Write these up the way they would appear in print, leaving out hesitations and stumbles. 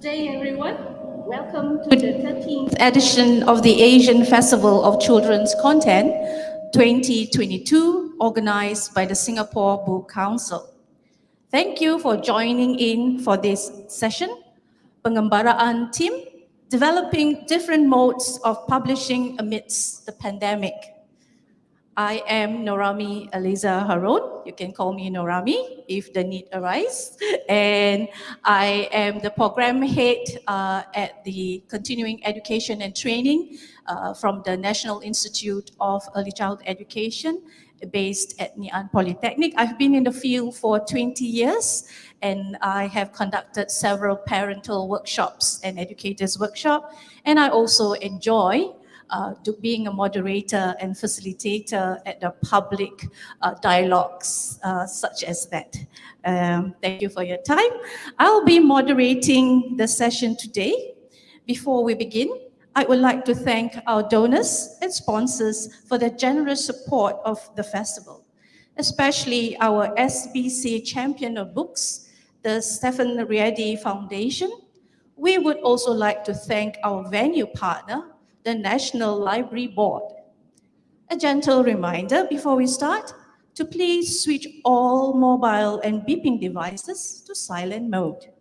day, everyone. Welcome to the 13th edition of the Asian Festival of Children's Content 2022, organized by the Singapore Book Council. Thank you for joining in for this session, Pengembaraan Tim, developing different modes of publishing amidst the pandemic. I am Rhaimie Eliza Harun. You can call me Rhaimie if the need arises. And I am the program head at the Continuing Education and Training from the National Institute of Early Childhood Education based at Ngee Ann Polytechnic. I've been in the field for 20 years and I have conducted several parental workshops and educators workshops. And I also enjoy to being a moderator and facilitator at the public dialogues such as that. Thank you for your time. I'll be moderating the session today. Before we begin, I would like to thank our donors and sponsors for the generous support of the festival, especially our SBC Champion of Books, the Stephen Riedi Foundation. We would also like to thank our venue partner, the National Library Board. A gentle reminder before we start to please switch all mobile and beeping devices to silent mode.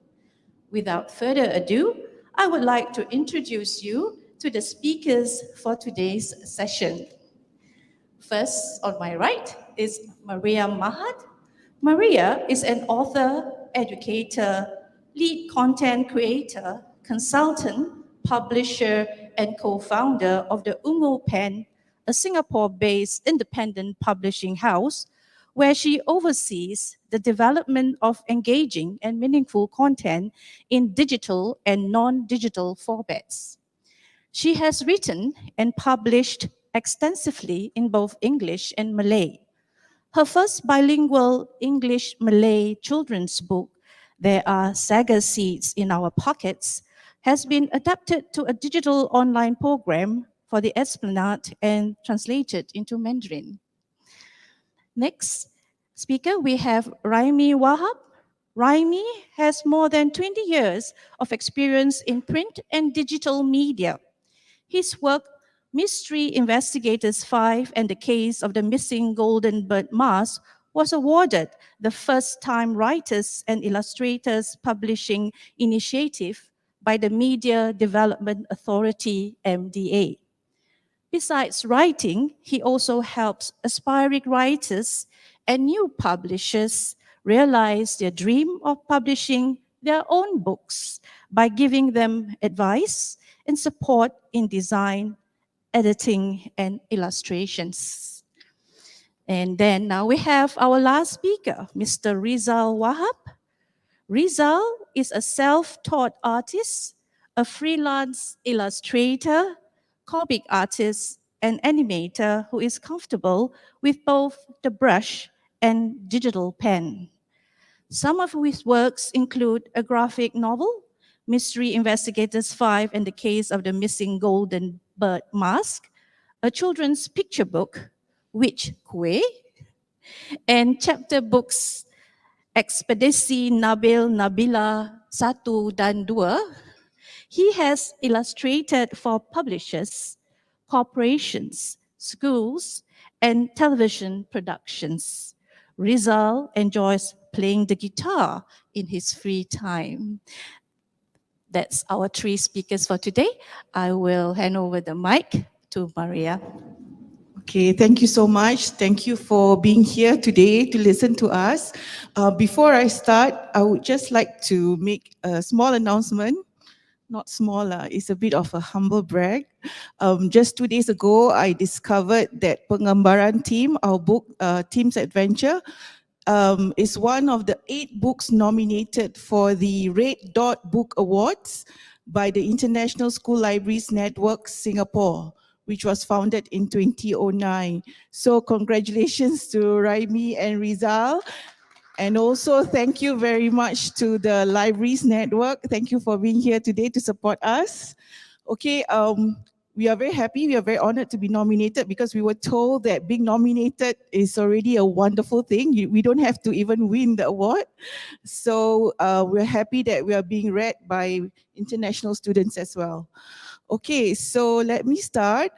Without further ado, I would like to introduce you to the speakers for today's session. First, on my right is Maria Mahat. Maria is an author, educator, lead content creator, consultant, publisher, and co-founder of the Ungu Pen, a Singapore-based independent publishing house, where she oversees the development of engaging and meaningful content in digital and non-digital formats. She has written and published extensively in both English and Malay. Her first bilingual English-Malay children's book, There Are Saga Seeds in Our Pockets, has been adapted to a digital online program for the Esplanade and translated into Mandarin. Next speaker, we have Rhaimie Wahap. Rhaimie has more than 20 years of experience in print and digital media. His work, Mystery Investigators 5 and the Case of the Missing Golden Bird Mask, was awarded the First-Time Writers and Illustrators Publishing Initiative by the Media Development Authority, MDA. Besides writing, he also helps aspiring writers and new publishers realize their dream of publishing their own books by giving them advice and support in design, editing, and illustrations. And then now we have our last speaker, Mr. Rizal Wahap. Rizal is a self-taught artist, a freelance illustrator, comic artist, and animator who is comfortable with both the brush and digital pen. Some of his works include a graphic novel, Mystery Investigators 5 and the Case of the Missing Golden Bird Mask, a children's picture book, Witch Kue, and chapter books Ekspedisi Nabil Nabila 1 dan 2. He has illustrated for publishers, corporations, schools, and television productions. Rizal enjoys playing the guitar in his free time. That's our three speakers for today. I will hand over the mic to Maria. Okay, thank you so much. Thank you for being here today to listen to us. Before I start, I would just like to make a small announcement. Not smaller, it's a bit of a humble brag. Just 2 days ago, I discovered that Pengembaraan Tim, our book, Tim's Adventure, is one of the 8 books nominated for the Red Dot Book Awards by the International School Libraries Network Singapore, which was founded in 2009. So congratulations to Rhaimie and Rizal. And also thank you very much to the Libraries Network. Thank you for being here today to support us. Okay, we are very happy, we are very honored to be nominated, because we were told that being nominated is already a wonderful thing. We don't have to even win the award. So we're happy that we are being read by international students as well. Okay, so let me start.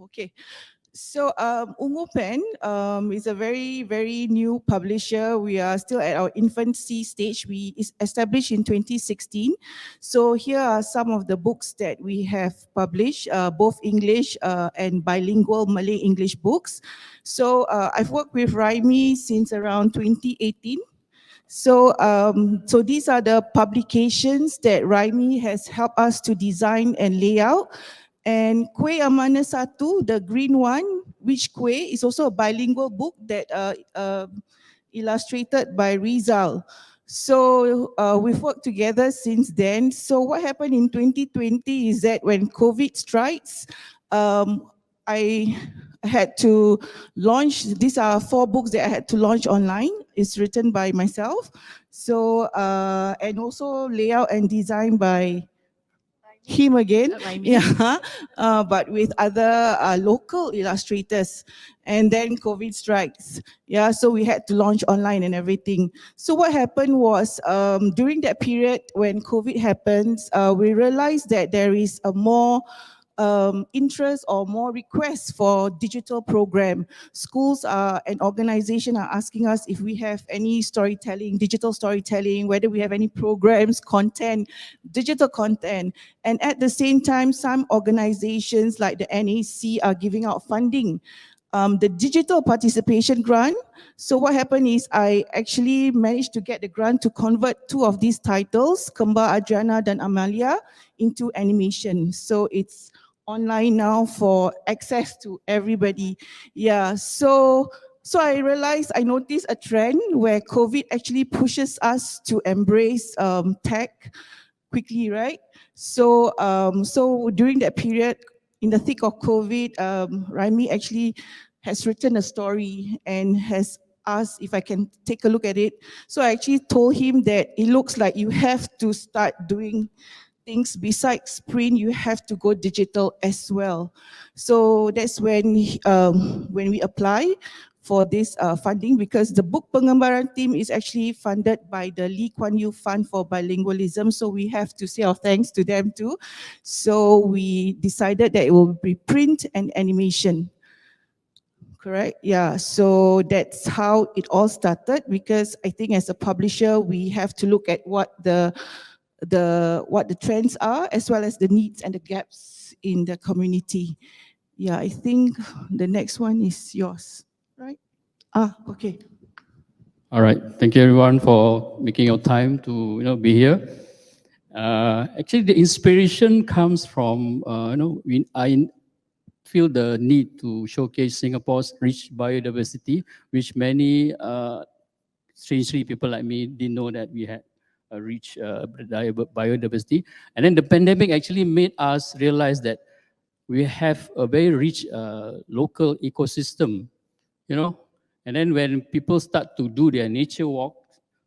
Okay. So Ungu Pen is a very, very new publisher. We are still at our infancy stage. We is established in 2016. So here are some of the books that we have published, both English and bilingual Malay-English books. So I've worked with Rhaimie since around 2018. So, so these are the publications that Rhaimie has helped us to design and lay out. And Kuih Amana Satu, the green one, which Kuih is also a bilingual book that illustrated by Rizal. So we've worked together since then. So what happened in 2020 is that when COVID strikes, I had to launch, these are 4 books that I had to launch online. It's written by myself. So, and also layout and design by him again, yeah, but with other local illustrators. And then COVID strikes, yeah, so we had to launch online and everything. So what happened was, during that period when COVID happens, we realized that there is a more interest or more requests for digital program. Schools and organizations are asking us if we have any storytelling, digital storytelling, whether we have any programs, content, digital content. And at the same time, some organizations like the NAC are giving out funding. The digital participation grant. So what happened is I actually managed to get the grant to convert 2 of these titles, Kembar Adriana dan Amalia, into animation. So it's online now for access to everybody. Yeah, so I realized, I noticed a trend where COVID actually pushes us to embrace tech quickly, right? So, so during that period, in the thick of COVID, Rhaimie actually has written a story and has asked if I can take a look at it. So I actually told him that it looks like you have to start doing things besides print, you have to go digital as well. So that's when we apply for this funding, because the book Pengembaraan Tim is actually funded by the Lee Kuan Yew Fund for Bilingualism. So we have to say our thanks to them too. So we decided that it will be print and animation. Correct? Yeah, so that's how it all started, because I think as a publisher, we have to look at what the trends are, as well as the needs and the gaps in the community. Yeah, I think the next one is yours, right? Okay. All right. Thank you, everyone, for making your time to be here. Actually, the inspiration comes from I feel the need to showcase Singapore's rich biodiversity, which many strangely people like me didn't know that we had a rich biodiversity. And then the pandemic actually made us realize that we have a very rich local ecosystem, And then when people start to do their nature walk,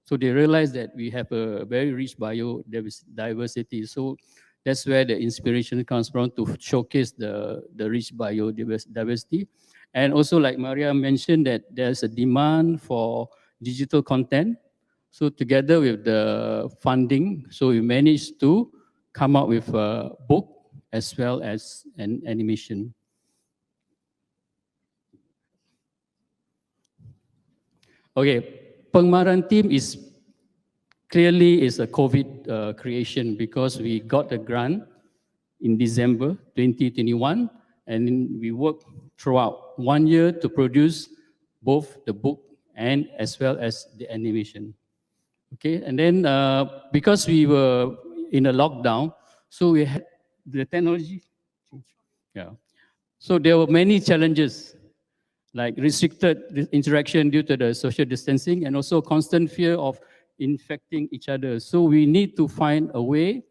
so they realize that we have a very rich biodiversity. So that's where the inspiration comes from, to showcase the rich biodiversity. And also, like Maria mentioned, that there's a demand for digital content. So together with the funding, so we managed to come up with a book as well as an animation. Okay, Pengembaraan Tim is clearly a COVID creation, because we got a grant in December 2021, and we worked throughout 1 year to produce both the book and as well as the animation. Okay, and then because we were in a lockdown, so we had the technology. Yeah, so there were many challenges, like restricted interaction due to the social distancing, and also constant fear of infecting each other. So we need to find a way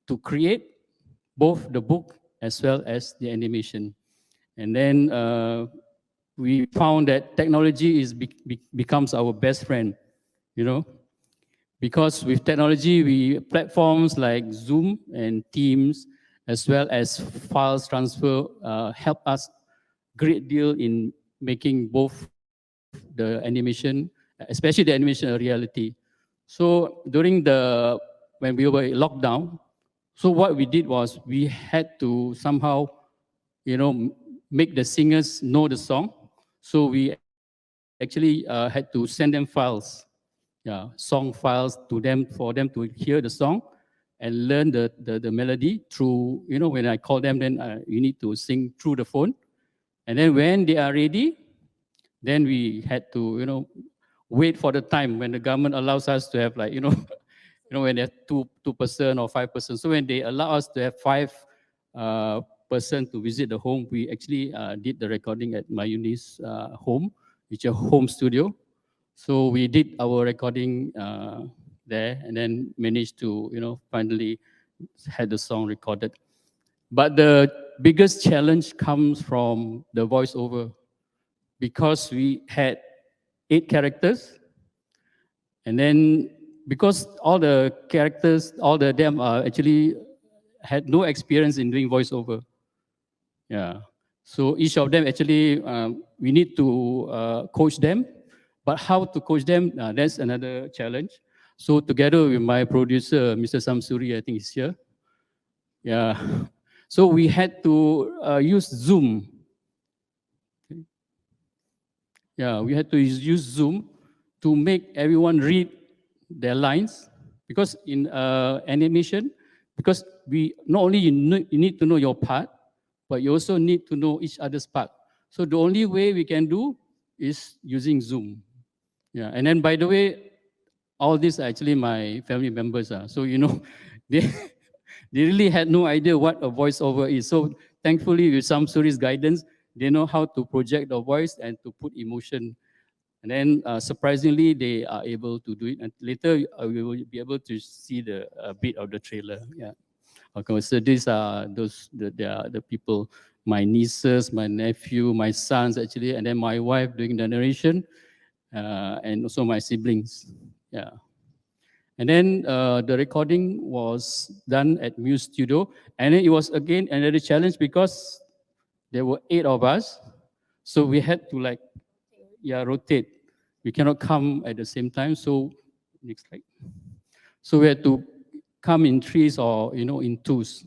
to create both the book as well as the animation. And then we found that technology becomes our best friend, because with technology, platforms like Zoom and Teams as well as files transfer help us great deal in making both the animation, especially the animation a reality. So during when we were locked down, so what we did was we had to somehow, make the singers know the song. So we actually had to send them files, song files to them for them to hear the song and learn the melody through, when I call them, then you need to sing through the phone. And then when they are ready, then we had to, wait for the time when the government allows us to have like, when they have two person or 5%. So when they allow us to have 5 person to visit the home, we actually did the recording at Mayuni's home, which is a home studio. So we did our recording there and then managed to, finally had the song recorded. But the biggest challenge comes from the voiceover because we had 8 characters, and then because all the characters, all of them are actually had no experience in doing voiceover. Yeah. So each of them actually, we need to coach them. But how to coach them, that's another challenge. So together with my producer, Mr. Samsuri, I think he's here. Yeah. So we had to use Zoom. Yeah, we had to use Zoom to make everyone read their lines, because in animation, because we not only you need to know your part, but you also need to know each other's part. So the only way we can do is using Zoom. Yeah, and then by the way, all these are actually my family members. So they they really had no idea what a voiceover is. So thankfully, with Samsuri's guidance, they know how to project the voice and to put emotion. And then surprisingly, they are able to do it. And later, we will be able to see the bit of the trailer. Yeah. Okay, so these are they are the people, my nieces, my nephew, my sons actually, and then my wife doing the narration, and also my siblings. Yeah. And then the recording was done at Muse Studio, and then it was again another challenge because there were 8 of us, so we had to rotate. We cannot come at the same time. So next slide. So we had to come in threes or in twos.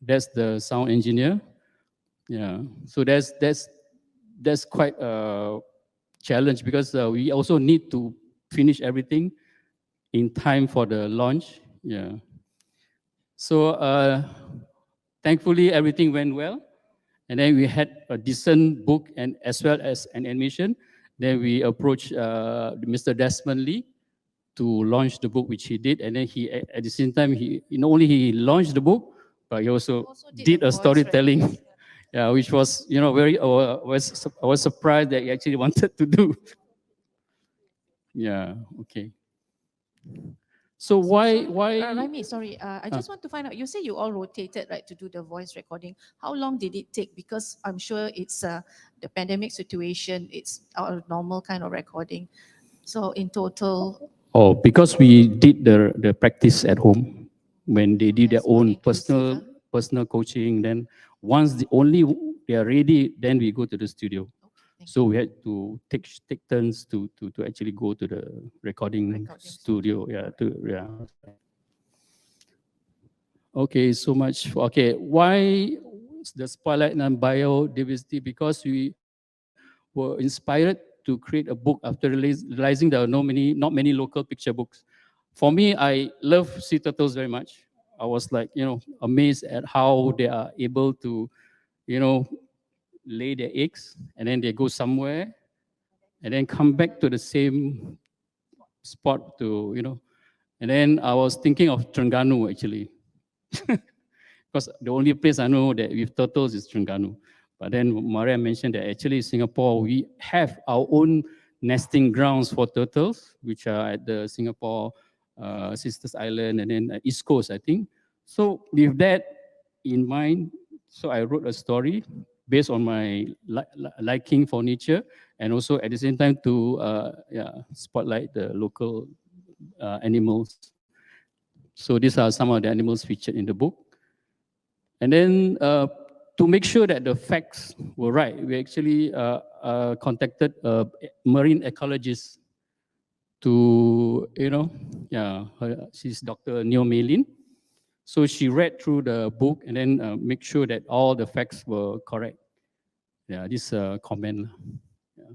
That's the sound engineer. Yeah. So that's quite a challenge because we also need to finish everything in time for the launch. Yeah. So thankfully everything went well, and then we had a decent book and as well as an animation. Then we approached Mr. Desmond Lee to launch the book, which he did, and then he at the same time he not only he launched the book, but he also did a storytelling. Yeah, which was very I was surprised that he actually wanted to do. Yeah. Okay. So why Rhaimie, sorry, I just want to find out, you say you all rotated, right, to do the voice recording. How long did it take? Because I'm sure it's the pandemic situation, it's our normal kind of recording. So in total, Oh, because we did the practice at home when they did their that's more own inclusive, personal coaching. Then once they are ready, then we go to the studio. thank So we had to take turns to actually go to the recording studio. Yeah, that's right. Okay, so much. Why the spotlight on biodiversity? Because we were inspired to create a book after realizing there are not many local picture books. For me, I love sea turtles very much. I was like, amazed at how they are able to, you know, lay their eggs and then they go somewhere and then come back to the same spot and then I was thinking of Terengganu actually. Because the only place I know that with turtles is Terengganu. But then Maria mentioned that actually in Singapore, we have our own nesting grounds for turtles, which are at the Singapore Sisters Island and then East Coast, I think. So with that in mind, so I wrote a story based on my liking for nature and also at the same time to spotlight the local animals. So these are some of the animals featured in the book. And then to make sure that the facts were right, we actually contacted a marine ecologist to, she's Dr. Neo Melin. So she read through the book and then make sure that all the facts were correct. Yeah, this comment. Yeah.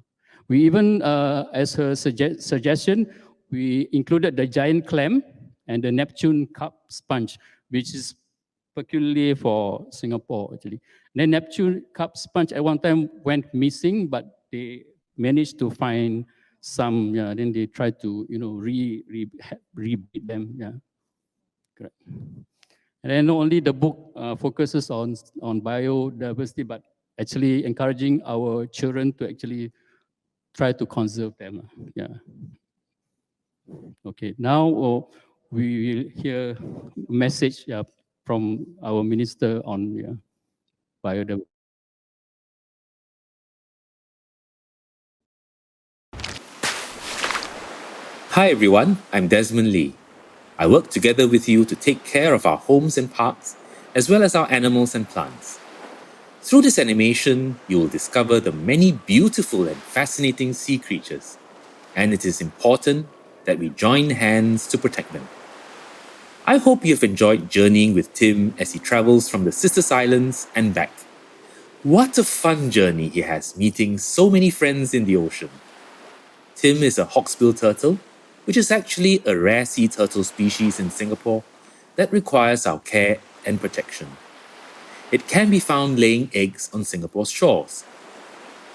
We even, as her suggestion, we included the giant clam and the Neptune cup sponge, which is peculiarly for Singapore, actually. The Neptune cup sponge at one time went missing, but they managed to find some. Yeah, then they tried to, rebuild them. Yeah, correct. And then not only the book focuses on biodiversity, but actually encouraging our children to actually try to conserve them. Yeah. Okay. Now we will hear a message from our minister on biodiversity. Hi everyone, I'm Desmond Lee. I work together with you to take care of our homes and parks, as well as our animals and plants. Through this animation, you will discover the many beautiful and fascinating sea creatures, and it is important that we join hands to protect them. I hope you have enjoyed journeying with Tim as he travels from the Sisters Islands and back. What a fun journey he has, meeting so many friends in the ocean. Tim is a hawksbill turtle, which is actually a rare sea turtle species in Singapore that requires our care and protection. It can be found laying eggs on Singapore's shores.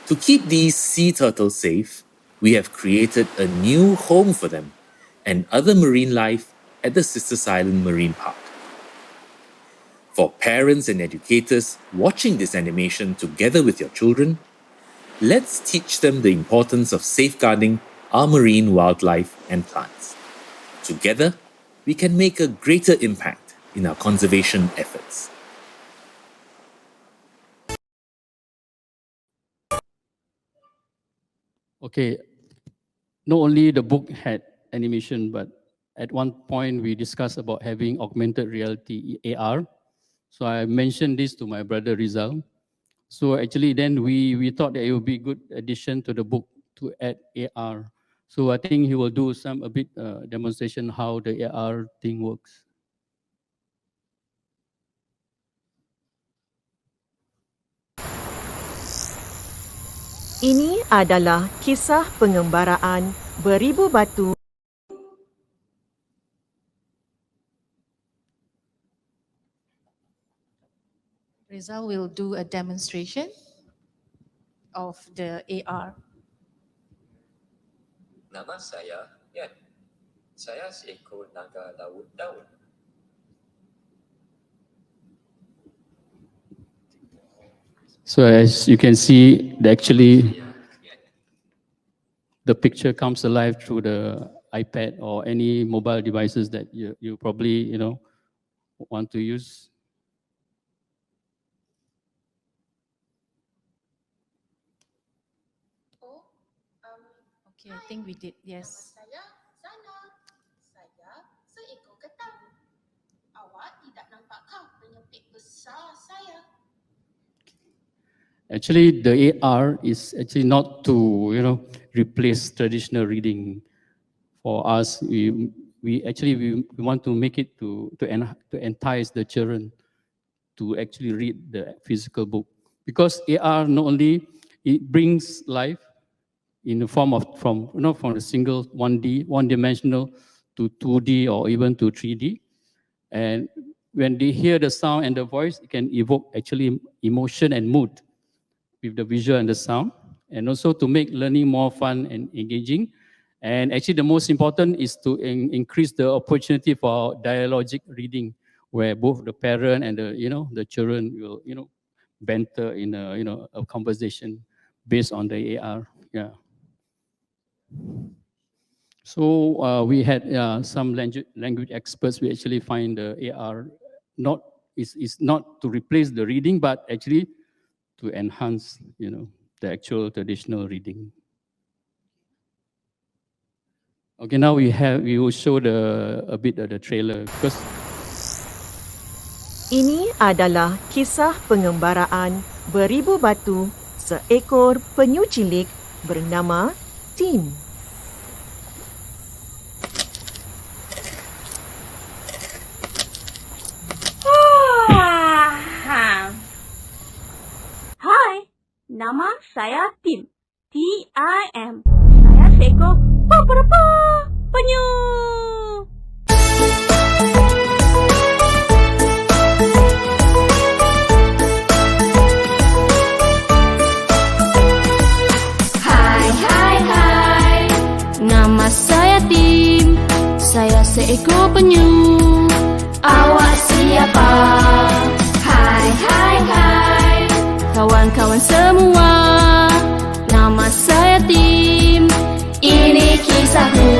To keep these sea turtles safe, we have created a new home for them and other marine life at the Sisters Island Marine Park. For parents and educators watching this animation together with your children, let's teach them the importance of safeguarding our marine wildlife and plants. Together, we can make a greater impact in our conservation efforts. Okay, not only the book had animation, but at one point we discussed about having augmented reality, AR. So I mentioned this to my brother Rizal. So actually then we thought that it would be a good addition to the book to add AR. So I think he will do a bit demonstration how the AR thing works. Ini adalah kisah pengembaraan beribu batu. Rizal will do a demonstration of the AR. Nama saya Yan. Saya seekor naga laut daun. So as you can see, the picture comes alive through the iPad or any mobile devices that you probably want to use. Okay, I think we did, yes. Saya Sana. Saya seekor ketam. Awak tidak nampakkah penyepit besar saya? Actually, the AR is actually not to replace traditional reading. For us, we want to make it to entice the children to actually read the physical book, because AR not only it brings life in the form of from the single 1D, one-dimensional to 2D or even to 3D, and when they hear the sound and the voice, it can evoke actually emotion and mood with the visual and the sound, and also to make learning more fun and engaging. And actually the most important is to increase the opportunity for dialogic reading, where both the parent and the children will banter in a conversation based on the AR. Yeah. So we had some language experts. We actually find the AR is not to replace the reading, but actually to enhance the actual traditional reading. Okay, now we will show a bit of the trailer, because Ini adalah kisah pengembaraan beribu batu seekor penyu cilik bernama Tim. Hai, nama saya Tim. T-I-M. Saya seekor penyu. Hai. Nama saya Tim. Saya seekor penyu. Awak siapa? Hai. Kawan-kawan semua, nama saya Tim. Ini kisahku,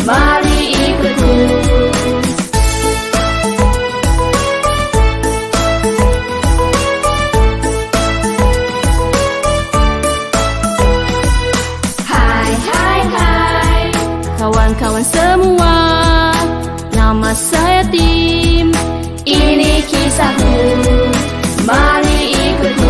mari ikutku. Hai. Kawan-kawan semua, nama saya Tim. Ini kisahku, mari ikutku.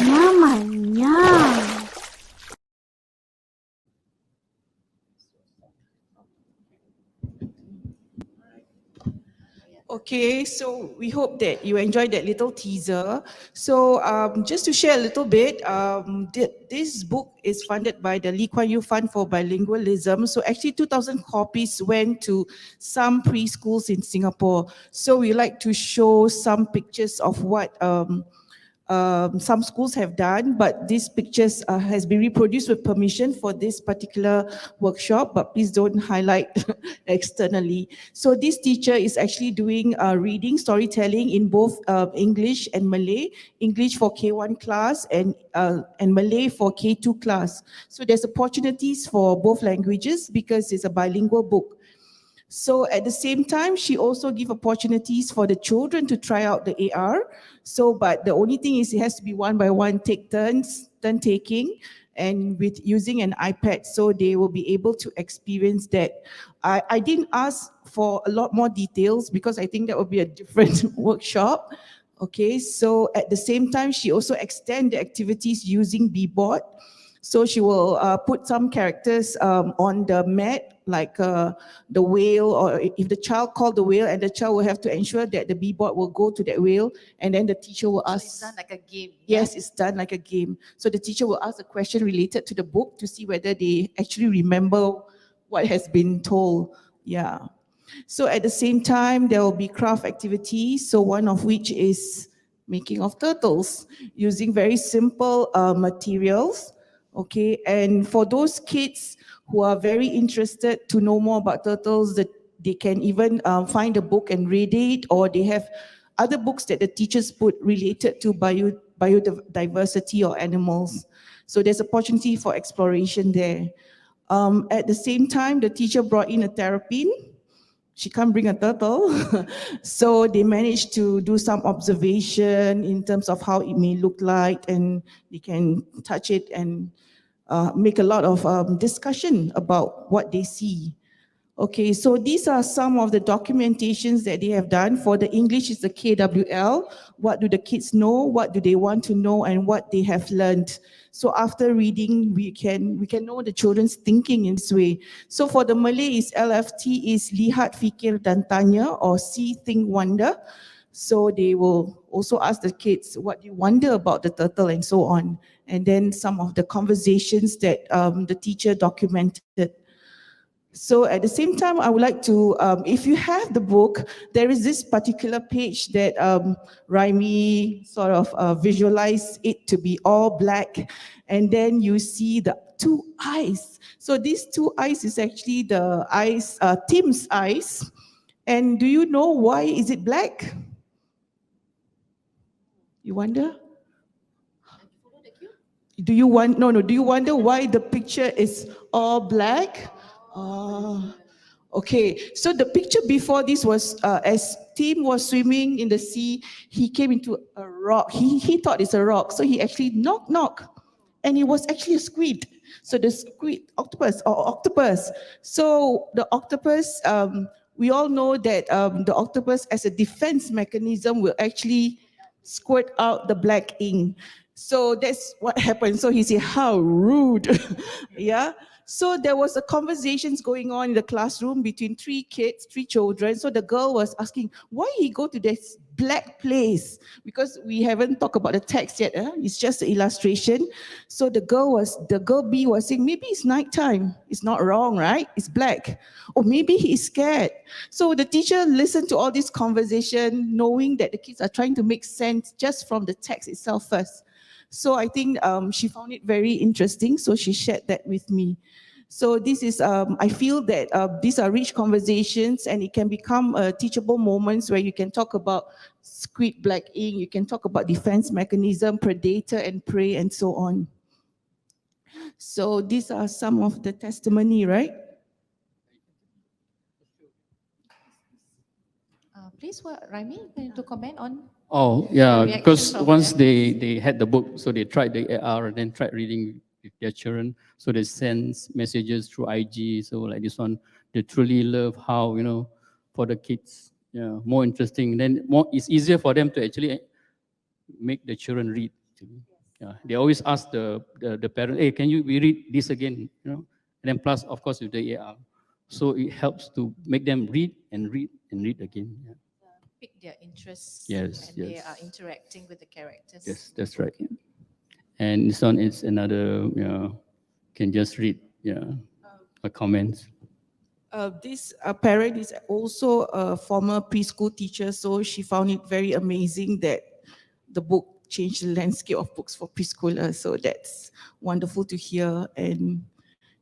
Namanya. Okay, so we hope that you enjoyed that little teaser. So just to share a little bit, this book is funded by the Lee Kuan Yew Fund for Bilingualism. So actually 2,000 copies went to some preschools in Singapore. So we like to show some pictures of what some schools have done, but these pictures has been reproduced with permission for this particular workshop, but please don't highlight externally. So this teacher is actually doing reading, storytelling in both English and Malay, English for K1 class and Malay for K2 class. So there's opportunities for both languages because it's a bilingual book. So at the same time, she also give opportunities for the children to try out the AR. So, but the only thing is it has to be one by one, take turn taking, and with using an iPad, so they will be able to experience that. I didn't ask for a lot more details because I think that would be a different workshop. Okay, so at the same time, she also extend the activities using Bboard. So she will put some characters on the mat, like the whale, or if the child called the whale, and the child will have to ensure that the Bboard will go to that whale, and then the teacher will ask. It's done like a game. Yes, it's done like a game. So the teacher will ask a question related to the book to see whether they actually remember what has been told. Yeah. So at the same time, there will be craft activities. So one of which is making of turtles using very simple materials. Okay, and for those kids who are very interested to know more about turtles, that they can even find a book and read it, or they have other books that the teachers put related to biodiversity or animals. So there's opportunity for exploration there. At the same time, the teacher brought in a terrapin. She can't bring a turtle. So they managed to do some observation in terms of how it may look like, and they can touch it and make a lot of discussion about what they see. Okay, so these are some of the documentations that they have done. For the English, it's the KWL. What do the kids know? What do they want to know? And what they have learned. So after reading, we can know the children's thinking in this way. So for the Malay, is LFT is Lihat, Fikir dan Tanya, or See, Think, Wonder. So they will also ask the kids, what do you wonder about the turtle, and so on. And then some of the conversations that the teacher documented. So at the same time, I would like to, if you have the book, there is this particular page that Rhaimie sort of visualized it to be all black, and then you see the two eyes. So these two eyes is actually the eyes, Tim's eyes. And do you know why is it black? You wonder? Do you wonder why the picture is all black? Okay, so the picture before this was as Tim was swimming in the sea, he came into a rock. He thought it's a rock, so he actually knock, and it was actually a squid. So the squid, octopus. So the octopus, we all know that the octopus as a defense mechanism will actually squirt out the black ink. So that's what happened. So he said, how rude. Yeah. So there was a conversations going on in the classroom between three children. So the girl was asking, why he go to this black place? Because we haven't talked about the text yet. It's just an illustration. So the girl B was saying, maybe it's nighttime. It's not wrong, right? It's black. Or maybe he is scared. So the teacher listened to all this conversation, knowing that the kids are trying to make sense just from the text itself first. So I think she found it very interesting. So she shared that with me. So this is, I feel that these are rich conversations, and it can become teachable moments where you can talk about squid, black ink, you can talk about defense mechanism, predator and prey, and so on. So these are some of the testimony, right? Please, Rhaimie, going to comment on? Oh, yeah, reaction because from once them. they had the book, so they tried the AR and then tried reading with their children. So they send messages through IG. So like this one, they truly love how, for the kids, yeah, more interesting. Then it's easier for them to actually make the children read. Yeah, they always ask the parent, hey, can we read this again? And then plus, of course, with the AR. So it helps to make them read and read and read again. Yeah. Pick their interests. Yes, and they yes. are interacting with the characters. Yes, that's right. And this one is another, can just read, a comments. This parent is also a former preschool teacher, so she found it very amazing that the book changed the landscape of books for preschoolers. So that's wonderful to hear. And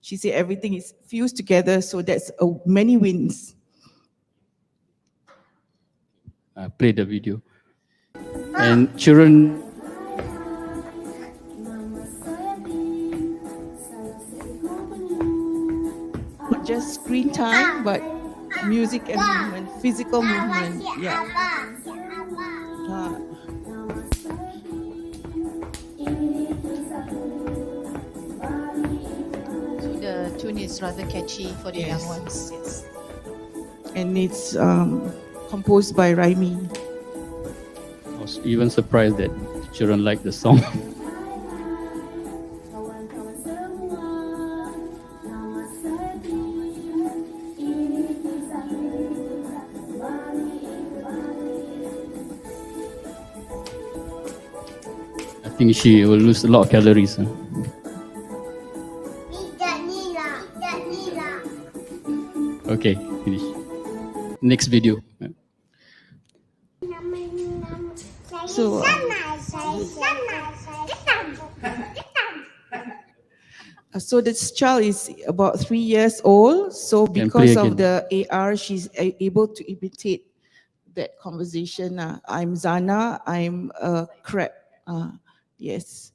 she said everything is fused together, so that's many wins. Play the video. And children. Not just screen time, but music and movement, physical movement. Yeah. So the tune is rather catchy for the Yes. young ones. Yes. And it's composed by Rhaimie. I was even surprised that children like the song. I think she will lose a lot of calories. Huh? Okay, finish. Next video. So, so this child is about 3 years old. So Can because play of the AR, she's able to imitate that conversation. I'm Zana. I'm a crab. Yes.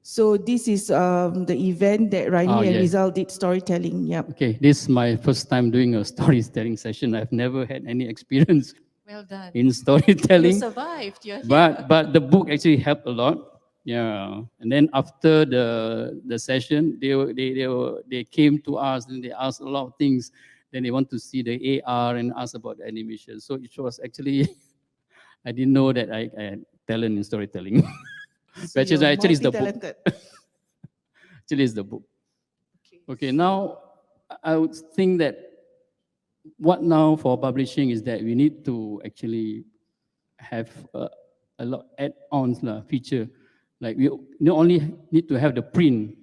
So this is the event that Rhaimie and yes. Rizal did storytelling. Yep. Okay, this is my first time doing a storytelling session. I've never had any experience Well done. in You storytelling. survived. You're here. But the book actually helped a lot. Yeah, and then after the session, they came to us and they asked a lot of things. Then they want to see the AR and ask about the animation. So it was actually I didn't know that I had talent in storytelling. So Which is you're actually is the book. multi-talented. Actually, is the book. Okay, now I would think that what now for publishing is that we need to actually have a lot add-ons feature. Like we not only need to have the print,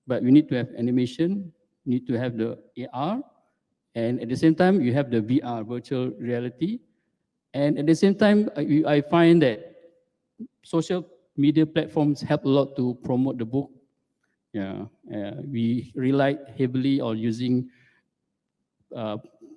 but we need to have animation, need to have the AR, and at the same time you have the VR, virtual reality, and at the same time I find that social media platforms help a lot to promote the book. Yeah, we rely heavily on using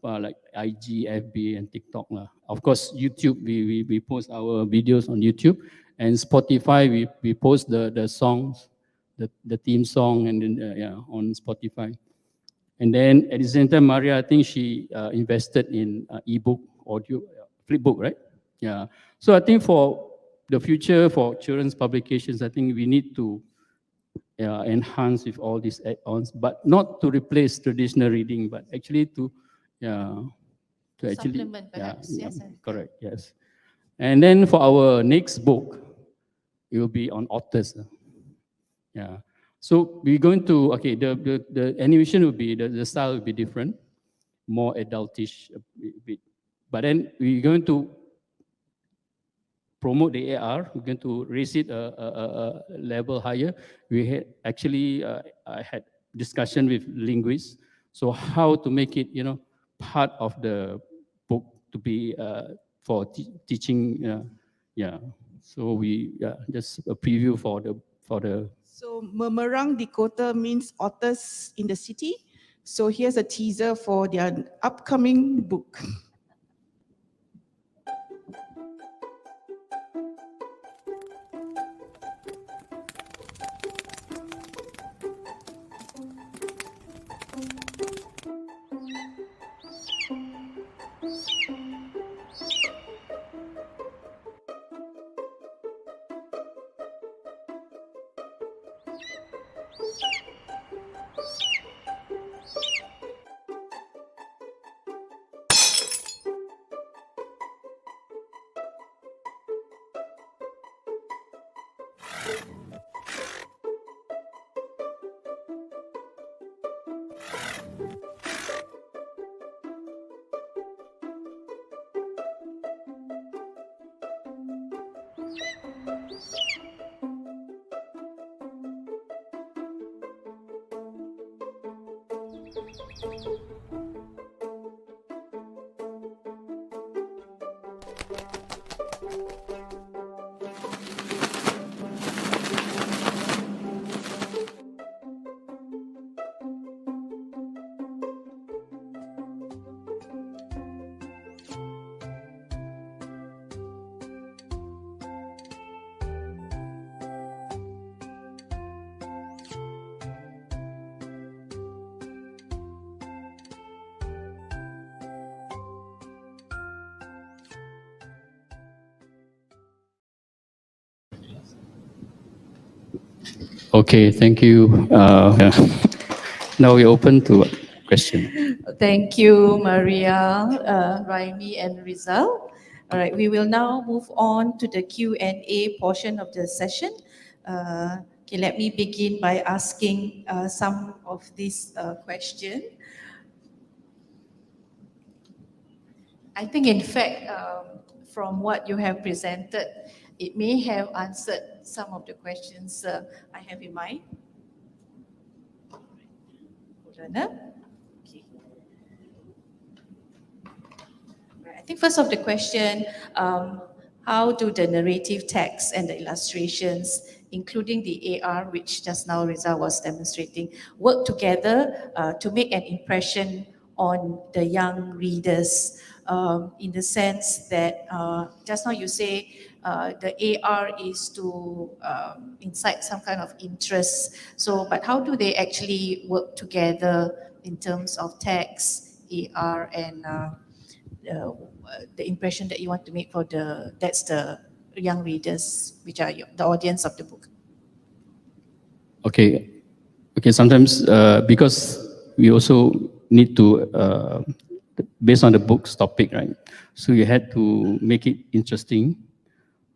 like IG, FB, and TikTok. Of course, YouTube, we post our videos on YouTube, and Spotify, we post the songs, the theme song, and then on Spotify. And then at the same time, Maria, I think she invested in ebook, audio, flipbook, right? Yeah. So I think for the future, for children's publications, I think we need to enhance with all these add-ons, but not to replace traditional reading, but actually to actually Supplement perhaps, yes. correct, yes. And then for our next book, it will be on authors. Yeah. So we're going to, okay, the animation will be, the style will be different, more adultish a bit. But then we're going to promote the AR, we're going to raise it a level higher. We had actually, I had discussion with linguists, so how to make it, part of the book to be for teaching, yeah. So we, just a preview for the. So Memerang di Kota means authors in the city. So here's a teaser for their upcoming book. Okay, thank you. Now we open to question. Thank you, Maria, Rhaimie, and Rizal. All right, we will now move on to the Q&A portion of the session. Okay, let me begin by asking some of these questions. I think, in fact, from what you have presented, it may have answered some of the questions I have in mind. Hold on. Okay. Right, I think first of the question, how do the narrative text and the illustrations, including the AR, which just now Riza was demonstrating, work together to make an impression on the young readers, in the sense that just now you say the AR is to incite some kind of interest. So, but how do they actually work together in terms of text, AR, and the impression that you want to make for that's the young readers, which are the audience of the book? Okay, sometimes because we also need to, based on the book's topic, right? So you had to make it interesting.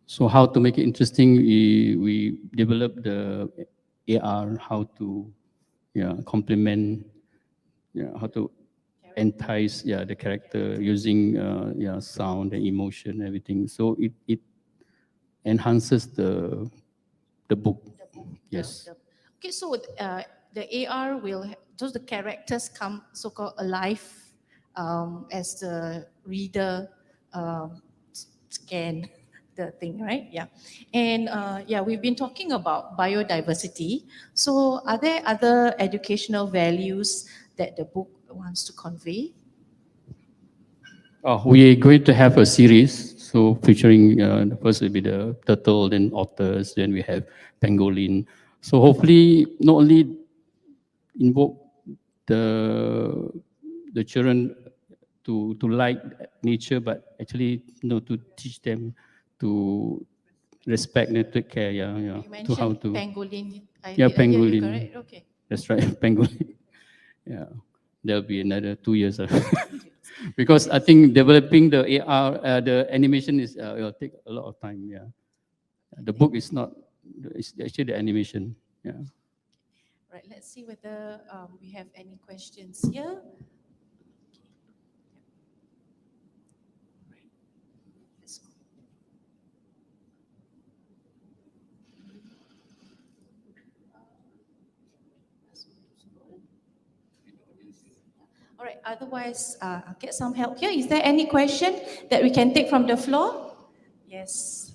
So how to make it interesting, we developed the AR, how to complement, how to entice the character using sound and emotion, everything. So it enhances the book. Yes. Okay, so the AR will, does the characters come so-called alive as the reader scan the thing, right? Yeah. And we've been talking about biodiversity. So are there other educational values that the book wants to convey? We're going to have a series, so featuring the first will be the turtle, then otters, then we have pangolin. So hopefully not only invoke the children to like nature, but actually to teach them to respect and take care. You To how mentioned to pangolin. yeah, Did I hear you pangolin. correct? Okay. That's right, pangolin. Yeah, there'll be another 2 years. Because I think developing the AR, the animation will take a lot of time. Yeah, the book is not. It's actually the animation. Yeah. Right. Let's see whether we have any questions here. All right, otherwise, I'll get some help here. Is there any question that we can take from the floor? Yes.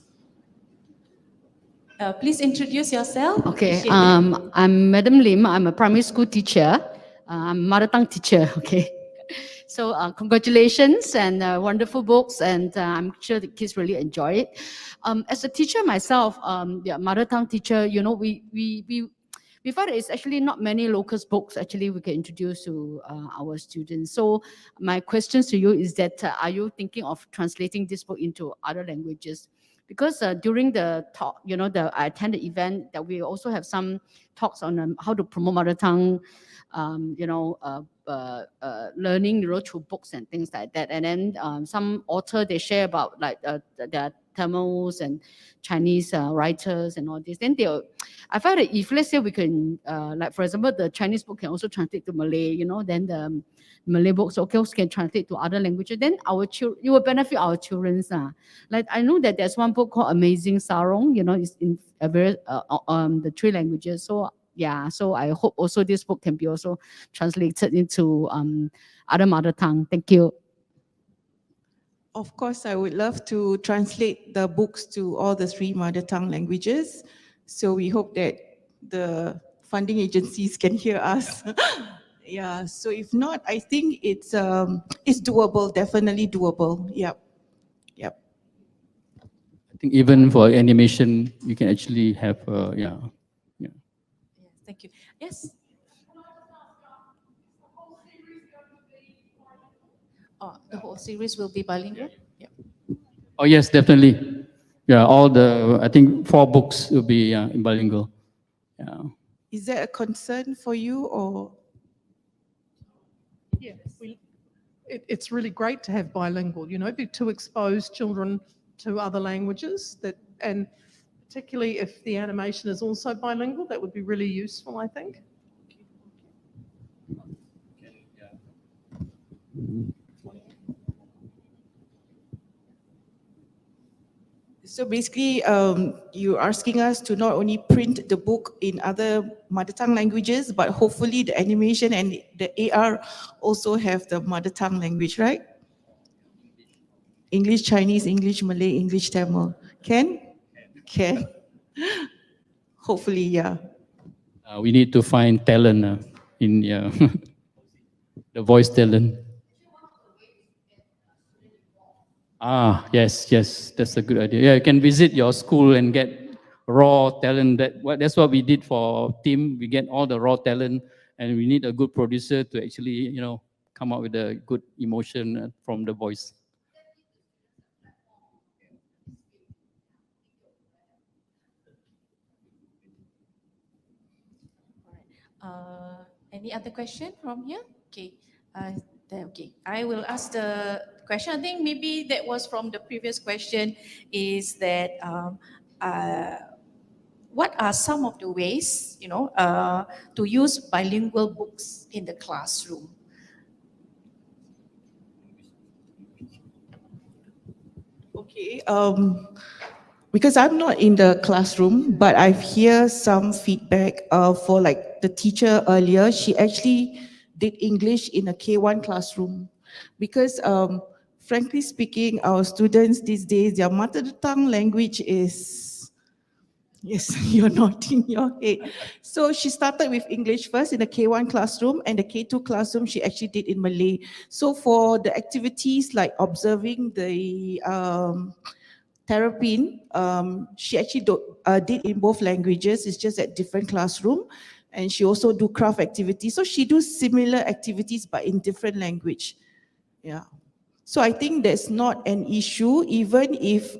Please introduce yourself. Okay, Appreciate that. I'm Madam Lim. I'm a primary school teacher. I'm a mother tongue teacher, okay. So congratulations and wonderful books, and I'm sure the kids really enjoy it. As a teacher myself, mother tongue teacher, we found that it's actually not many local books actually we can introduce to our students. So my questions to you is that are you thinking of translating this book into other languages? Because during the talk, I attended the event that we also have some talks on how to promote mother tongue, learning, through books and things like that. And then some author, they share about like their Tamils and Chinese writers and all this. Then I felt that if let's say we can, like for example, the Chinese book can also translate to Malay, then the Malay books also can translate to other languages. Then it will benefit our children. Like I know that there's one book called Amazing Sarong, it's in the 3 languages. So yeah, so I hope also this book can be also translated into other mother tongue. Thank you. Of course, I would love to translate the books to all the 3 mother tongue languages. So we hope that the funding agencies can hear us. Yeah, so if not, I think it's doable, definitely doable. Yep. I think even for animation, you can actually have, Yes, thank you. Yes. Oh, the whole series will be bilingual? Yeah. Oh yes, definitely. Yeah, I think 4 books will be in bilingual. Yeah. Is that a concern for you or? Yes, it's really great to have bilingual, to expose children to other languages and particularly if the animation is also bilingual, that would be really useful, I think. So basically, you're asking us to not only print the book in other mother tongue languages, but hopefully the animation and the AR also have the mother tongue language, right? English, Chinese, English, Malay, English, Tamil. Can? Hopefully, yeah. We need to find talent in the voice talent. Yes, that's a good idea. Yeah, you can visit your school and get raw talent. That's what we did for Tim. We get all the raw talent, and we need a good producer to actually, come up with a good emotion from the voice. Any other question from here? Okay. Okay. I will ask the question. I think maybe that was from the previous question. Is that what are some of the ways, to use bilingual books in the classroom? Okay. Because I'm not in the classroom, but I've heard some feedback for like the teacher earlier. She actually did English in a K1 classroom because frankly speaking, our students these days, their mother tongue language is, yes, you're nodding your head. So she started with English first in the K1 classroom, and the K2 classroom she actually did in Malay. So for the activities like observing the Terrapin, she actually did in both languages. It's just at different classroom. and she also do craft activities. So she do similar activities but in different language. Yeah. So I think that's not an issue, even if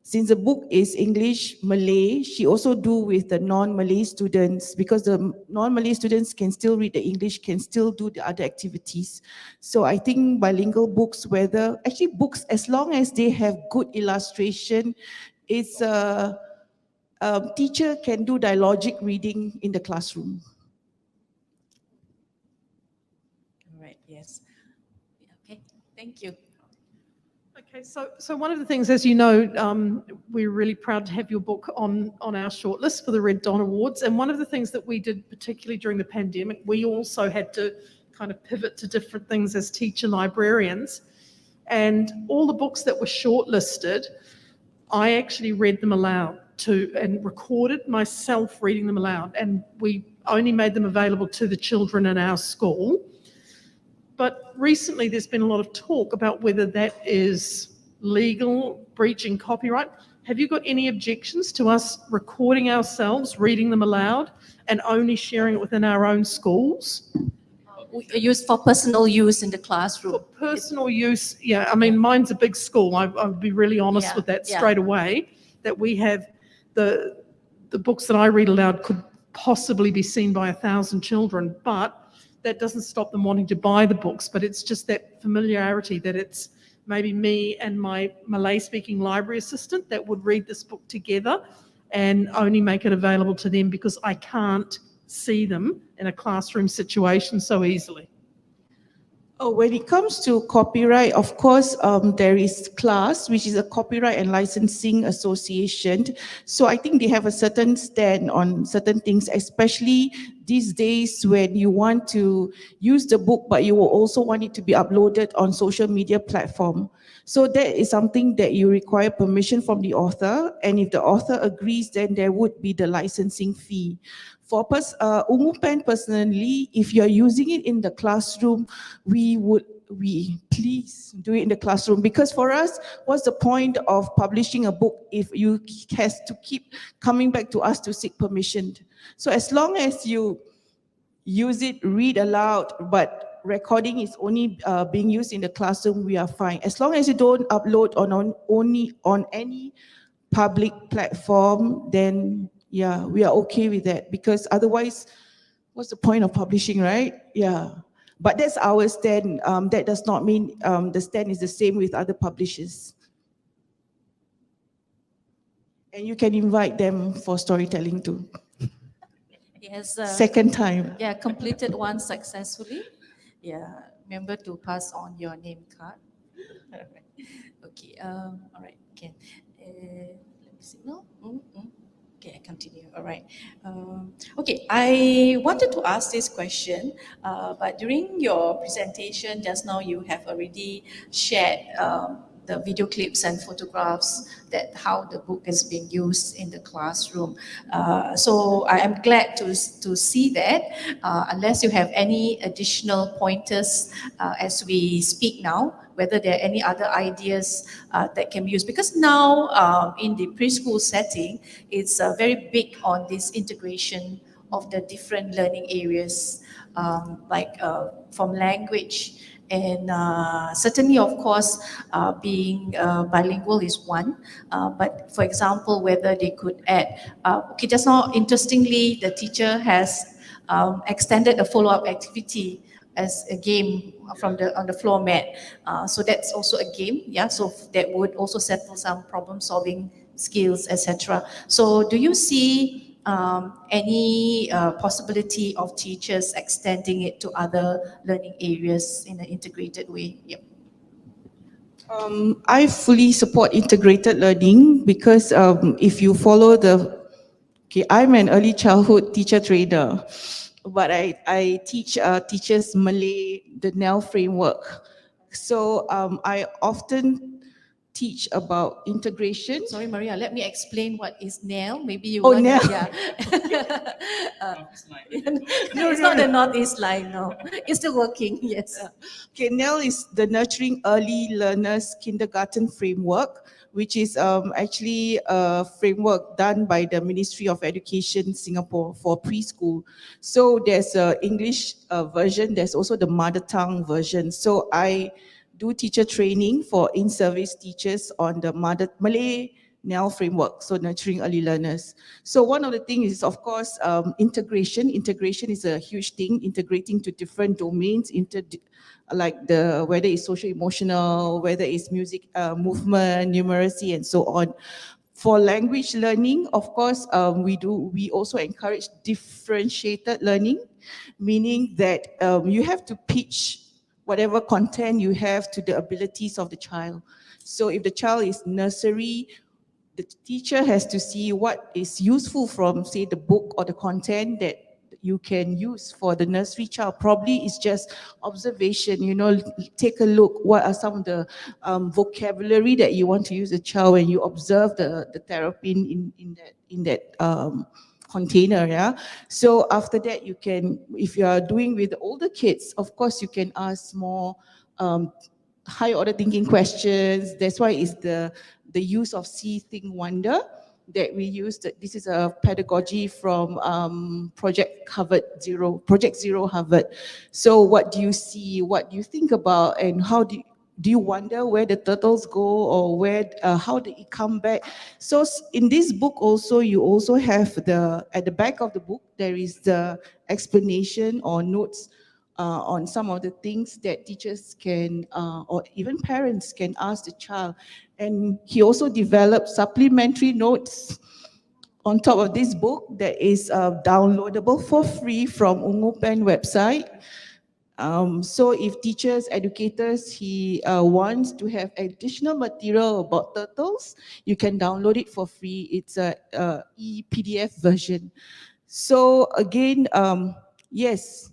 since the book is English, Malay, she also do with the non-Malay students, because the non-Malay students can still read the English, can still do the other activities. So I think bilingual books, actually books, as long as they have good illustration, it's a teacher can do dialogic reading in the classroom. All right, yes. Okay, thank you. Okay, so one of the things, as you know, we're really proud to have your book on our shortlist for the Red Don Awards. And one of the things that we did, particularly during the pandemic, we also had to kind of pivot to different things as teacher librarians. And all the books that were shortlisted, I actually read them aloud and recorded myself reading them aloud. And we only made them available to the children in our school. But recently there's been a lot of talk about whether that is legal, breaching copyright. Have you got any objections to us recording ourselves, reading them aloud, and only sharing it within our own schools? Used for personal use in the classroom. For personal use, yeah. I mean, mine's a big school. I'd be really honest with that straight away, that we have the books that I read aloud could possibly be seen by 1,000 children, but that doesn't stop them wanting to buy the books. But it's just that familiarity, that it's maybe me and my Malay-speaking library assistant that would read this book together and only make it available to them, because I can't see them in a classroom situation so easily. Oh, when it comes to copyright, of course, there is CLAS, which is a Copyright and Licensing Association. So I think they have a certain stand on certain things, especially these days when you want to use the book, but you will also want it to be uploaded on social media platform. So that is something that you require permission from the author. And if the author agrees, then there would be the licensing fee. For Ungu Pen personally, if you're using it in the classroom, we please do it in the classroom, because for us, what's the point of publishing a book if you has to keep coming back to us to seek permission? So as long as you use it, read aloud, but recording is only being used in the classroom, we are fine. As long as you don't upload only on any public platform, then yeah, we are okay with that, because otherwise, what's the point of publishing, right? Yeah, but that's our stand. That does not mean the stand is the same with other publishers. And you can invite them for storytelling too. Yes. Second time. Yeah, completed one successfully. Yeah, remember to pass on your name card. Okay, all right, okay. Let me signal. Okay, I continue. All right. Okay, I wanted to ask this question, but during your presentation just now, you have already shared the video clips and photographs that how the book is being used in the classroom. So I am glad to see that. Unless you have any additional pointers as we speak now, whether there are any other ideas that can be used. Because now in the preschool setting, it's very big on this integration of the different learning areas, like from language. And certainly, of course, being bilingual is one. But for example, whether they could add, okay, just now, interestingly, the teacher has extended a follow-up activity as a game on the floor mat. So that's also a game, yeah. So that would also settle some problem-solving skills, etc. So do you see any possibility of teachers extending it to other learning areas in an integrated way? Yep. I fully support integrated learning, because if you follow I'm an early childhood teacher trainer, but I teach teachers Malay, the NEL framework. So I often teach about integration. Sorry, Maria, let me explain what is NEL. Maybe you want NEL. to, Yeah. No, it's not the Northeast line, no. It's still working, yes. Okay, NEL is the Nurturing Early Learners Kindergarten Framework, which is actually a framework done by the Ministry of Education Singapore for preschool. So there's a English version, there's also the mother tongue version. So I do teacher training for in-service teachers on the Malay NEL framework, so nurturing early learners. So one of the things is, of course, integration. Integration is a huge thing, integrating to different domains, like whether it's social emotional, whether it's music, movement, numeracy, and so on. For language learning, of course, we also encourage differentiated learning, meaning that you have to pitch whatever content you have to the abilities of the child. So if the child is nursery, the teacher has to see what is useful from, say, the book or the content that you can use for the nursery child. Probably it's just observation, take a look, what are some of the vocabulary that you want to use the child when you observe the therapy in that container, yeah. So after that, you can, if you are doing with the older kids, of course you can ask more high order thinking questions. That's why it's the use of see, think, wonder that we use. This is a pedagogy from Project Zero Harvard. So what do you see, what do you think about, and how do you wonder where the turtles go, or where how did it come back? So in this book also, you also have at the back of the book, there is the explanation or notes on some of the things that teachers can, or even parents can ask the child. And he also developed supplementary notes on top of this book that is downloadable for free from Ungu Pen website. So if teachers, educators, he wants to have additional material about turtles, you can download it for free. It's a e-PDF version. So again, yes,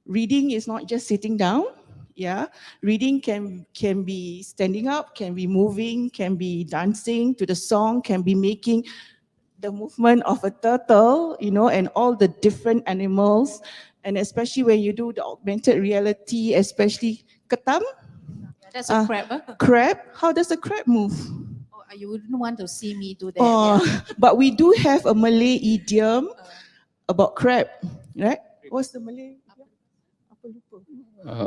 reading is not just sitting down. Yeah, reading can be standing up, can be moving, can be dancing to the song, can be making the movement of a turtle, and all the different animals. And especially when you do the augmented reality, especially ketam. Yeah, that's a crab. Huh? Crab, how does a crab move? Oh, you wouldn't want to see me do that. Oh, Yeah. but we do have a Malay idiom about crab, right? What's the Malay?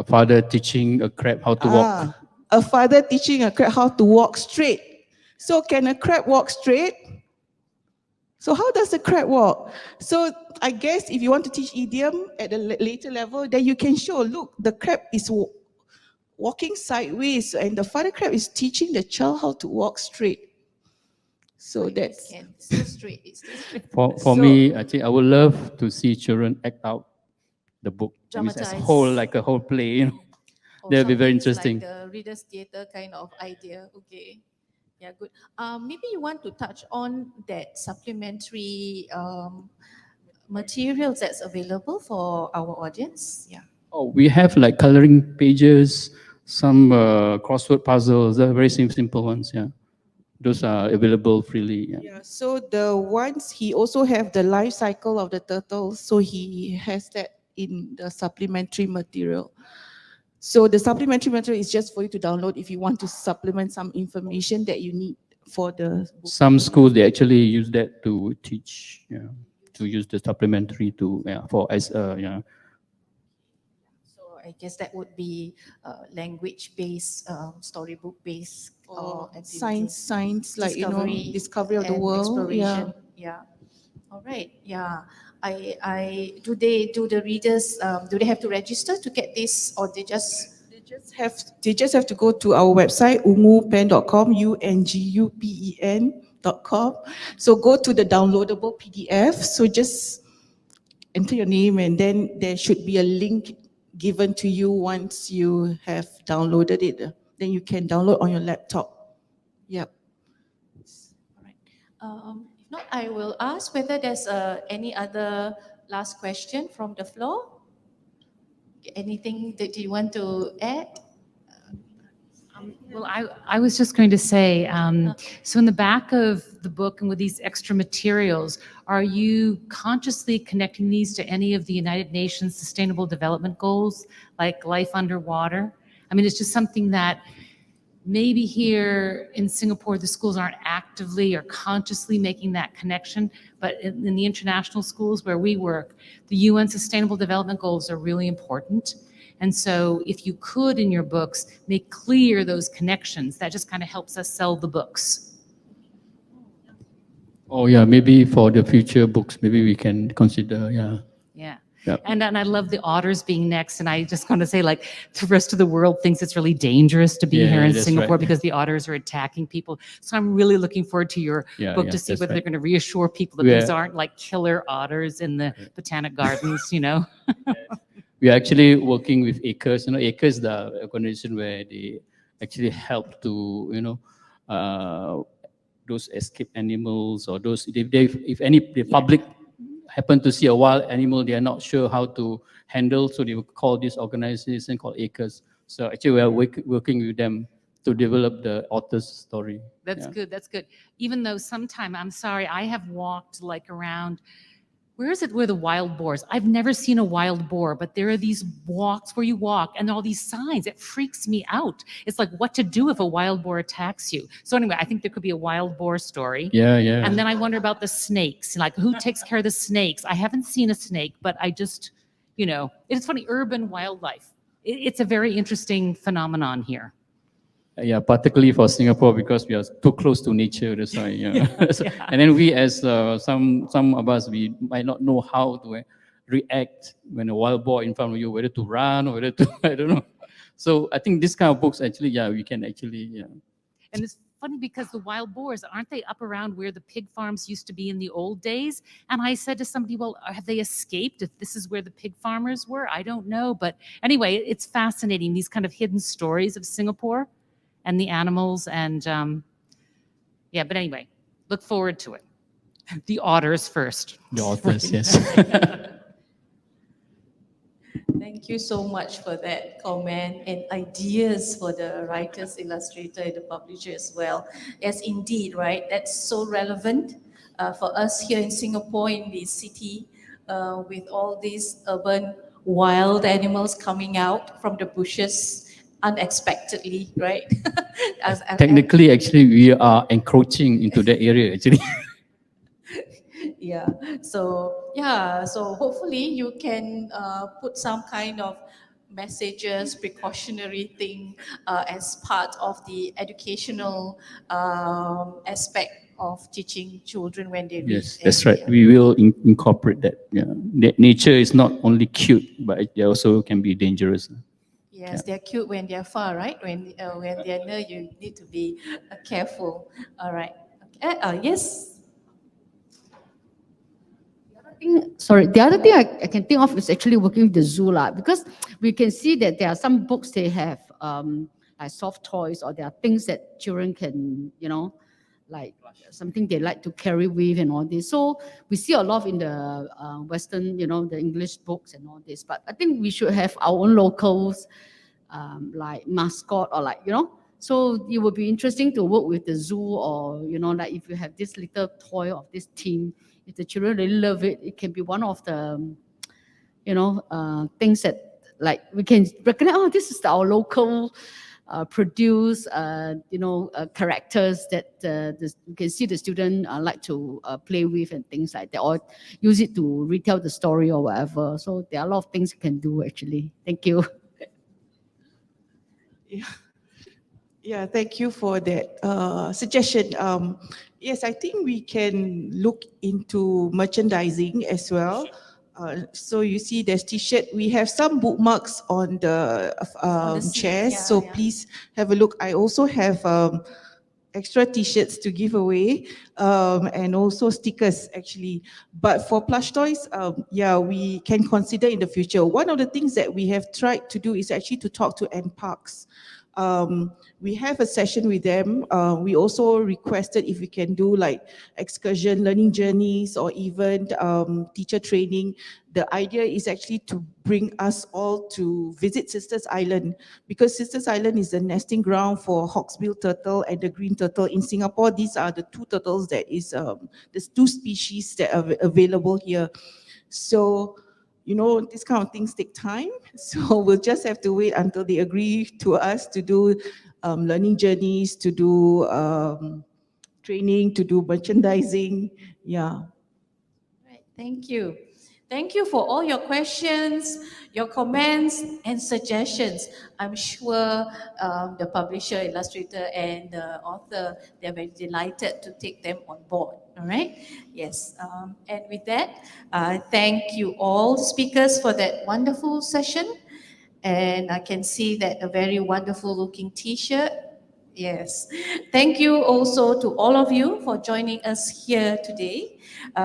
Father teaching a crab how to walk. A father teaching a crab how to walk straight. So can a crab walk straight? So how does a crab walk? So I guess if you want to teach idiom at a later level, then you can show, look, the crab is walking sideways, and the father crab is teaching the child how to walk straight. So that's it's still straight. It's still straight. For me, I think I would love to see children act out the book as a whole, like a whole play. That'll be very interesting. Like the Reader's Theatre kind of idea. Okay. Yeah, good. Maybe you want to touch on that supplementary materials that's available for our audience. Yeah. Oh, we have like coloring pages, some crossword puzzles. They're very simple ones. Yeah, those are available freely. Yeah. So the ones, he also have the life cycle of the turtle. So he has that in the supplementary material. So the supplementary material is just for you to download if you want to supplement some information that you need for the book. Some schools, they actually use that to teach, to use the supplementary to, So I guess that would be language-based, storybook-based, or activities. science, like discovery of the world. Exploration. Yeah. All right. Yeah. Do the readers, do they have to register to get this, or they just have to go to our website, ungupen.com, ungupen.com. So go to the downloadable PDF. So just enter your name, and then there should be a link given to you once you have downloaded it. Then you can download on your laptop. Yep. All right. If not, I will ask whether there's any other last question from the floor. Anything that you want to add? Well, I was just going to say, so in the back of the book and with these extra materials, are you consciously connecting these to any of the United Nations Sustainable Development Goals, like life underwater? I mean, it's just something that maybe here in Singapore, the schools aren't actively or consciously making that connection, but in the international schools where we work, the UN Sustainable Development Goals are really important. And so if you could, in your books, make clear those connections, that just kind of helps us sell the books. Oh yeah, maybe for the future books, maybe we can consider, yeah. Yeah. Yep. And I love the otters being next. And I just want to say, like, the rest of the world thinks it's really dangerous to be here in that's Singapore right. because the otters are attacking people. So I'm really looking forward to your book to see that's whether right. they're going to reassure people that these aren't like killer otters in the botanic gardens, you know? We are actually working with Acres. You know, Acres, the organization where they actually help to, those escaped animals or those, if the public happen to see a wild animal, they are not sure how to handle, so they will call this organization called Acres. So actually we are working with them to develop the otter's story. That's good, that's good. Even though sometime, I'm sorry, I have walked like around, where is it where the wild boars? I've never seen a wild boar, but there are these walks where you walk and all these signs. It freaks me out. It's like what to do if a wild boar attacks you. So anyway, I think there could be a wild boar story. Yeah. And then I wonder about the snakes, like who takes care of the snakes? I haven't seen a snake, but I just, it's funny, urban wildlife. It's a very interesting phenomenon here. Yeah, particularly for Singapore because we are too close to nature. That's why. And then we, as some of us, we might not know how to react when a wild boar in front of you, whether to run or whether to I don't know. So I think this kind of books actually, we can actually. And it's funny because the wild boars, aren't they up around where the pig farms used to be in the old days? And I said to somebody, well, have they escaped if this is where the pig farmers were? I don't know. But anyway, it's fascinating, these kind of hidden stories of Singapore and the animals. And but anyway, look forward to it. The otters first. The otters, yes. Thank you so much for that comment and ideas for the writers, illustrator, and the publisher as well. Yes, indeed, right? That's so relevant for us here in Singapore, in the city, with all these urban wild animals coming out from the bushes unexpectedly, right? Technically, actually, we are encroaching into that area, actually. So hopefully you can put some kind of messages, precautionary thing as part of the educational aspect of teaching children when they reach. Yes, that's right. We will incorporate that. Yeah, nature is not only cute, but they also can be dangerous. Yes, they're cute when they're far, right? When they're near, you need to be careful. All right. Okay. Yes. The other thing I can think of is actually working with the zoo because we can see that there are some books they have like soft toys, or there are things that children can, like something they like to carry with and all this. So we see a lot in the Western, the English books and all this. But I think we should have our own locals, like mascot or like, So it would be interesting to work with the zoo, or, like if you have this little toy of this team, if the children really love it, it can be one of the, things that like we can recognize, oh, this is our local produce, characters that you can see the student like to play with and things like that, or use it to retell the story or whatever. So there are a lot of things you can do actually. Thank you. Yeah, thank you for that suggestion. Yes, I think we can look into merchandising as well. So you see there's t-shirt. We have some bookmarks on the chairs, so please have a look. I also have extra t-shirts to give away and also stickers actually. But for plush toys, we can consider in the future. One of the things that we have tried to do is actually to talk to NParks. We have a session with them. We also requested if we can do like excursion, learning journeys, or even teacher training. The idea is actually to bring us all to visit Sisters Island, because Sisters Island is the nesting ground for hawksbill turtle and the green turtle. In Singapore, these are the two turtles that is, there's two species that are available here. So, these kind of things take time. So we'll just have to wait until they agree to us to do learning journeys, to do training, to do merchandising. Yeah. Right, thank you. Thank you for all your questions, your comments, and suggestions. I'm sure the publisher, illustrator, and the author, they're very delighted to take them on board. All right? Yes. And with that, thank you all speakers for that wonderful session. And I can see that a very wonderful looking t-shirt. Yes. Thank you also to all of you for joining us here today.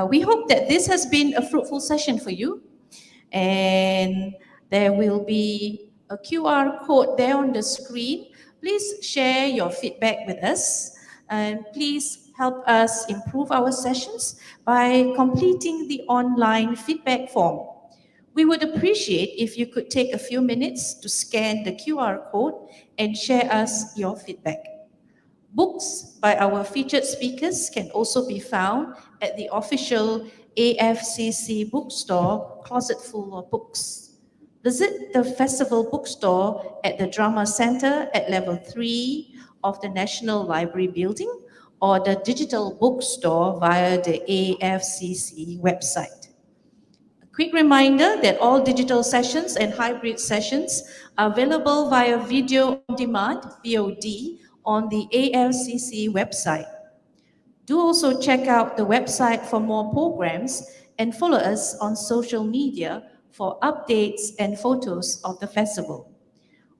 We hope that this has been a fruitful session for you. And there will be a QR code there on the screen. Please share your feedback with us. And please help us improve our sessions by completing the online feedback form. We would appreciate if you could take a few minutes to scan the QR code and share us your feedback. Books by our featured speakers can also be found at the official AFCC bookstore, Closet Full of Books. Visit the festival bookstore at the Drama Center at level 3 of the National Library building or the digital bookstore via the AFCC website. Quick reminder that all digital sessions and hybrid sessions are available via video on demand, VOD, on the ALCC website. Do also check out the website for more programs and follow us on social media for updates and photos of the festival.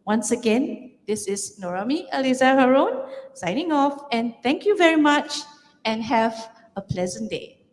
Once again, this is Rhaimie Aliza Haron signing off, and thank you very much and have a pleasant day.